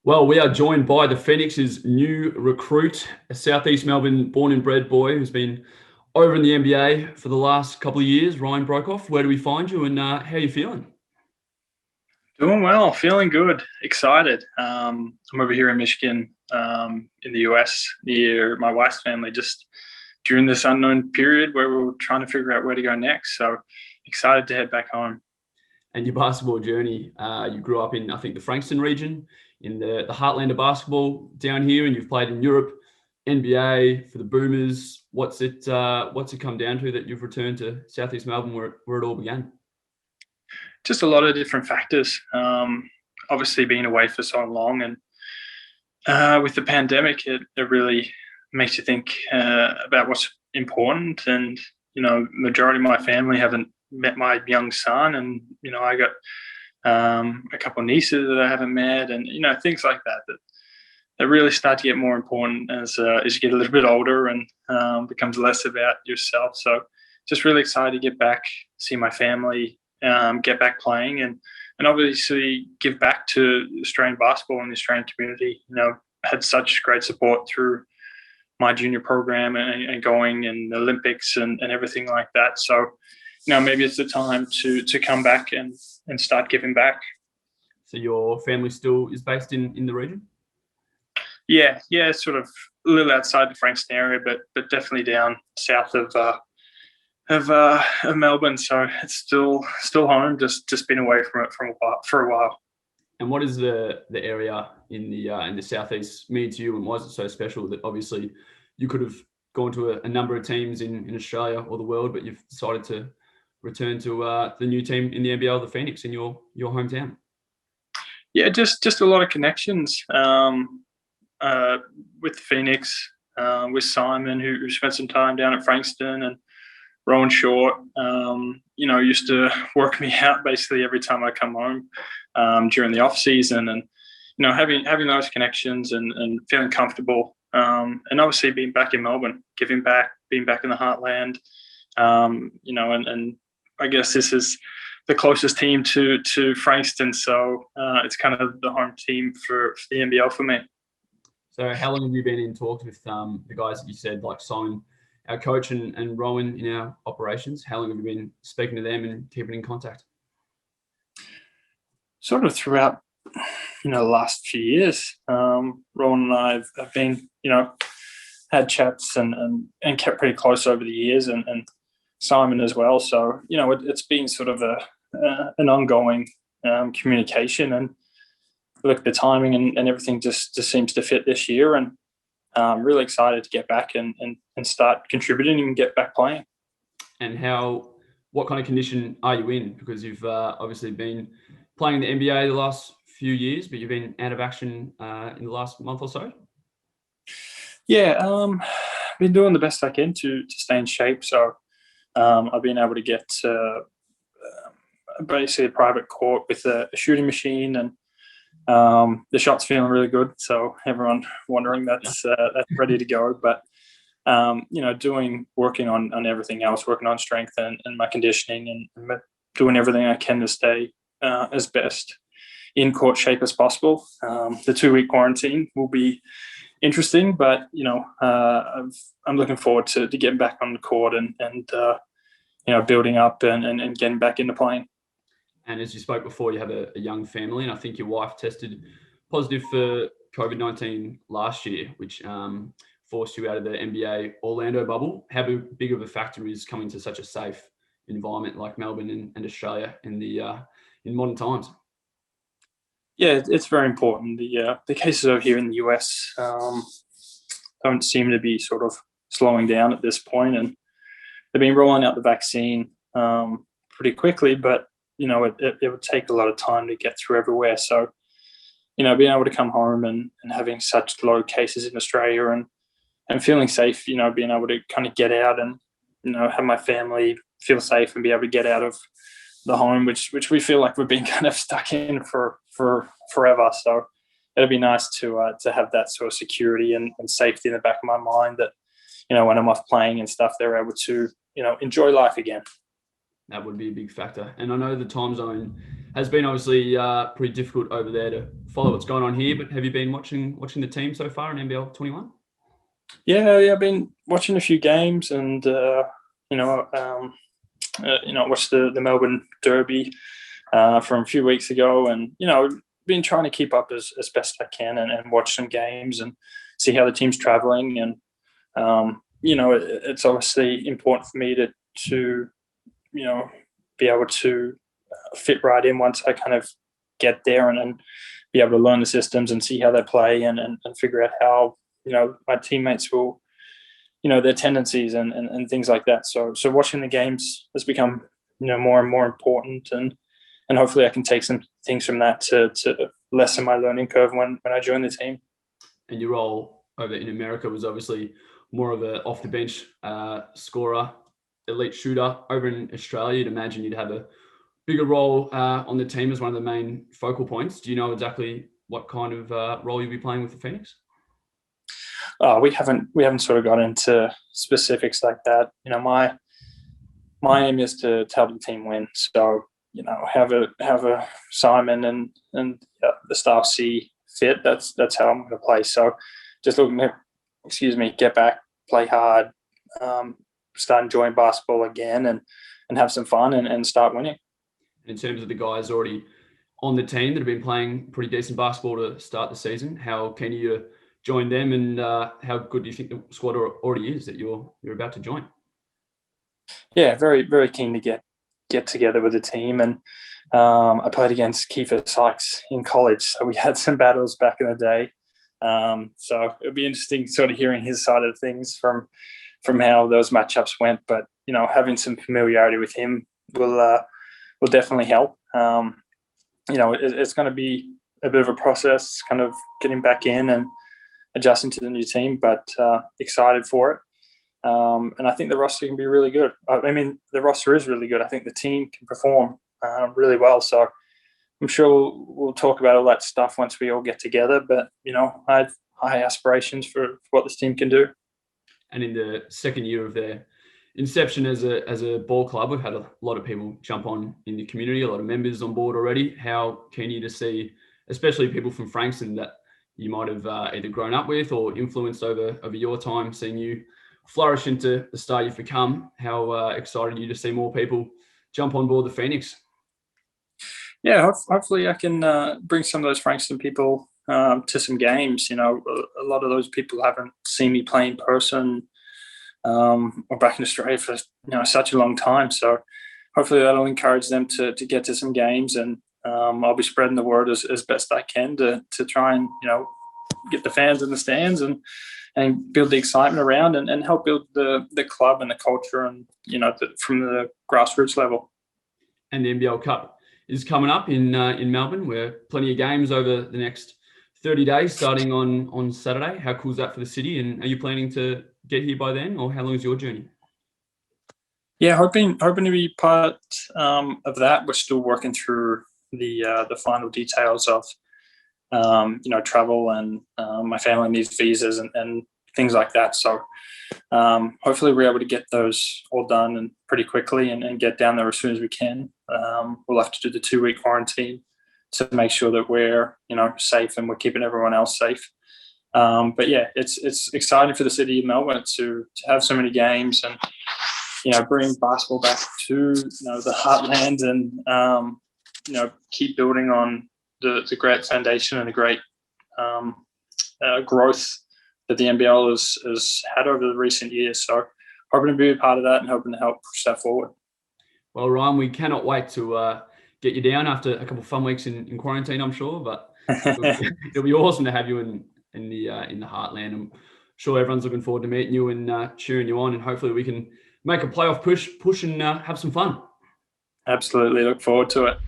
Well, we are joined by the Phoenix's new recruit, a South East Melbourne born and bred boy who's been over in the NBA for the last couple of years, Ryan Broekhoff. Where do we find you and how are you feeling? Doing well, feeling good, excited. I'm over here in Michigan, in the US, near my wife's family, just during this unknown period where we're trying to figure out where to go next. So excited to head back home. And your basketball journey, you grew up in, I think, the Frankston region, in the heartland of basketball down here, and you've played in Europe, NBA for the Boomers. What's it come down to that you've returned to South East Melbourne where it all began? Just a lot of different factors. Obviously, being away for so long, and with the pandemic, it really makes you think about what's important. And majority of my family haven't met my young son, and I got a couple of nieces that I haven't met, and things like that really start to get more important as you get a little bit older and becomes less about yourself. So just really excited to get back, see my family, get back playing, and obviously give back to Australian basketball and the Australian community. Had such great support through my junior program and going and the Olympics and everything like that. So maybe it's the time to come back and start giving back. So your family still is based in the region? Yeah, sort of a little outside the Frankston area, but definitely down south of Melbourne. So it's still home. Just been away from it for a while. And what is the area in the southeast mean to you, and why is it so special that obviously you could have gone to a number of teams in Australia or the world, but you've decided to return to the new team in the NBL, the Phoenix, in your hometown? Yeah, just a lot of connections with the Phoenix, with Simon, who spent some time down at Frankston, and Rowan Short, used to work me out basically every time I come home during the off season, and having those connections and feeling comfortable, and obviously being back in Melbourne, giving back, being back in the heartland, and I guess this is the closest team to Frankston, so it's kind of the home team for the NBL for me. So how long have you been in talks with the guys that you said, like Simon, our coach, and Rowan in our operations? How long have you been speaking to them and keeping in contact? Sort of throughout, the last few years. Rowan and I have been, had chats and kept pretty close over the years, and Simon as well. So, it's been sort of an ongoing communication, and look, the timing and everything just seems to fit this year, and really excited to get back and start contributing and get back playing. And what kind of condition are you in? Because you've obviously been playing in the NBA the last few years, but you've been out of action in the last month or so. Yeah, been doing the best I can to stay in shape. So I've been able to get basically a private court with a shooting machine, and the shot's feeling really good. So everyone wondering that's ready to go. But working on everything else, working on strength and my conditioning, and doing everything I can to stay as best in court shape as possible. The 2-week quarantine will be interesting, but I'm looking forward to getting back on the court and building up and getting back into playing. And as you spoke before, you have a young family, and I think your wife tested positive for COVID-19 last year, which forced you out of the NBA Orlando bubble. How big of a factor is coming to such a safe environment like Melbourne and Australia in modern times? Yeah, it's very important. The cases over here in the US don't seem to be sort of slowing down at this point, and they've been rolling out the vaccine pretty quickly, but it would take a lot of time to get through everywhere. So, being able to come home and having such low cases in Australia and feeling safe, being able to kind of get out and, have my family feel safe and be able to get out of the home, which we feel like we've been kind of stuck in for forever. So it'll be nice to have that sort of security and safety in the back of my mind that, when I'm off playing and stuff, they're able to, enjoy life again. That would be a big factor. And I know the time zone Has been obviously pretty difficult over there to follow what's going on here. But have you been watching the team so far in NBL 21? Yeah, I've been watching a few games, and watched the Melbourne Derby from a few weeks ago, and been trying to keep up as best I can, and watch some games and see how the team's traveling. And it's obviously important for me to be able to fit right in once I kind of get there, and be able to learn the systems and see how they play, and figure out how my teammates will, their tendencies and things like that. So watching the games has become more and more important, and hopefully I can take some things from that to lessen my learning curve when I join the team. And your role over in America was obviously more of a off the bench scorer, elite shooter. Over in Australia, you'd imagine you'd have a bigger role on the team as one of the main focal points. Do you know exactly what kind of role you'll be playing with the Phoenix? We haven't sort of got into specifics like that. My aim is to help the team win. So have a Simon and the staff see fit. That's how I'm going to play. So just looking to get back, play hard, start enjoying basketball again, and have some fun and start winning. In terms of the guys already on the team that have been playing pretty decent basketball to start the season, how can you join them, and how good do you think the squad already is that you're about to join? Yeah, very, very keen to get together with the team. And I played against Kiefer Sykes in college, so we had some battles back in the day. So it'll be interesting sort of hearing his side of things from how those matchups went. But having some familiarity with him will definitely help. It's going to be a bit of a process, kind of getting back in and adjusting to the new team, but excited for it. And I think the roster can be really good. I mean, the roster is really good. I think the team can perform really well. So I'm sure we'll talk about all that stuff once we all get together. But, I have high aspirations for what this team can do. And in the second year of their inception as a ball club, we've had a lot of people jump on in the community, a lot of members on board already. How keen are you to see, especially people from Frankston that you might have either grown up with or influenced over your time, seeing you flourish into the star you've become? How excited are you to see more people jump on board the Phoenix? Yeah, hopefully I can bring some of those Frankston people to some games. A lot of those people haven't seen me play in person or back in Australia for such a long time. So hopefully that'll encourage them to get to some games, and I'll be spreading the word as best I can to try and get the fans in the stands and build the excitement around, and help build the club and the culture, and from the grassroots level. And the NBL Cup is coming up in Melbourne. We're plenty of games over the next 30 days, starting on Saturday. How cool is that for the city? And are you planning to get here by then, or how long is your journey? Yeah, hoping to be part of that. We're still working through the final details of travel, and my family needs visas and things like that. So hopefully we're able to get those all done and pretty quickly, and get down there as soon as we can. We'll have to do the 2-week quarantine to make sure that we're safe, and we're keeping everyone else safe. But yeah, it's exciting for the city of Melbourne to have so many games, and bring basketball back to the heartland, and keep building on the great foundation and the great growth that the NBL has had over the recent years. So hoping to be a part of that, and hoping to help push that forward. Well, Ryan, we cannot wait to get you down after a couple of fun weeks in quarantine, I'm sure. But it'll be awesome to have you in the heartland. I'm sure everyone's looking forward to meeting you and cheering you on, and hopefully we can make a playoff push and have some fun. Absolutely, look forward to it.